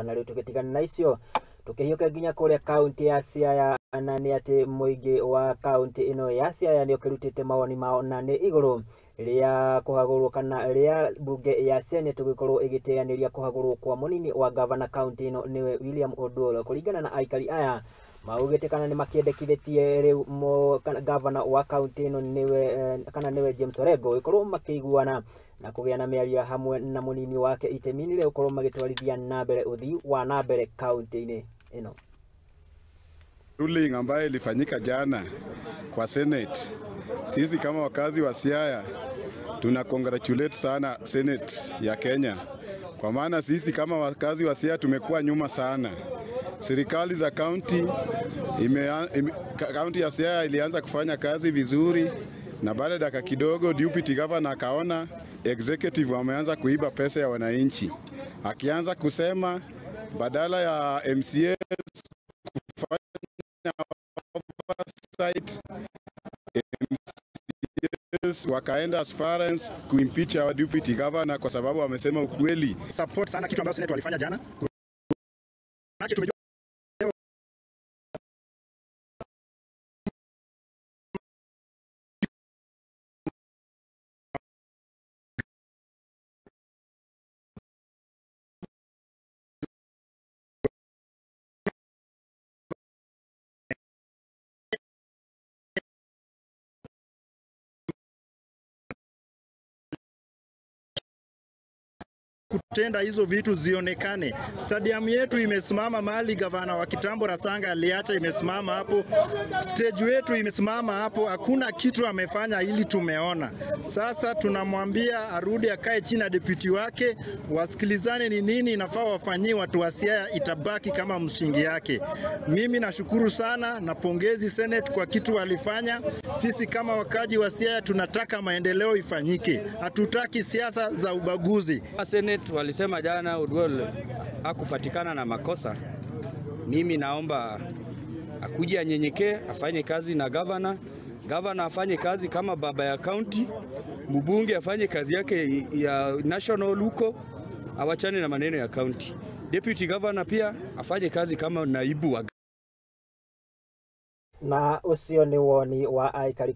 gukora na riu tugitigana na icio tukihiuka nginya kuria kaunti ya Siaya na ni ati muingi wa kaunti ino ya Siaya ni ukirutite maoni mao na ni iguru ria kuhagurwo kana ria bunge ya Seneti gukorwo igiteaniria kuhagurwo kwa munini wa gavana kaunti ino niwe William Oduol kuringana na aikari aya maugite kana ni makiendekithitie riu gavana wa kaunti ino niwe James Orengo ikorwo makiguana na kugia na miario hamwe na munini wake itemini leo ukorwo magitwarithia nambere uthii wa nambere kaunti-ini ino. Ruling ambayo ilifanyika jana kwa Senate, sisi kama wakazi wa Siaya tuna congratulate sana Senate ya Kenya, kwa maana sisi kama wakazi wa Siaya tumekuwa nyuma sana. Serikali za county county ya Siaya ilianza kufanya kazi vizuri, na baada ya dakika kidogo deputy governor akaona executive wameanza kuiba pesa ya wananchi, akianza kusema badala ya MCAs kufanya oversight, MCAs wakaenda as far as kuimpeach our deputy governor kwa sababu wamesema ukweli. Support sana kitu ambacho Seneti walifanya jana. Kutenda hizo vitu zionekane. Stadium yetu imesimama mahali gavana wa kitambo Rasanga aliacha, imesimama hapo. Stage yetu imesimama hapo, hakuna kitu amefanya ili tumeona. Sasa tunamwambia arudi akae chini na deputy wake, wasikilizane ni nini inafaa wafanyie watu wa Siaya, itabaki kama msingi yake. Mimi nashukuru sana na pongezi Senate kwa kitu walifanya. Sisi kama wakaji wa Siaya tunataka maendeleo ifanyike. Hatutaki siasa za ubaguzi. Senate walisema jana Oduol hakupatikana na makosa. Mimi naomba akuje anyenyekee, afanye kazi na gavana afanye kazi kama baba ya county, mbunge afanye kazi yake ya national huko, awachane na maneno ya county. Deputy governor pia afanye kazi kama naibu wa. Na usio ni woni wa Aikari.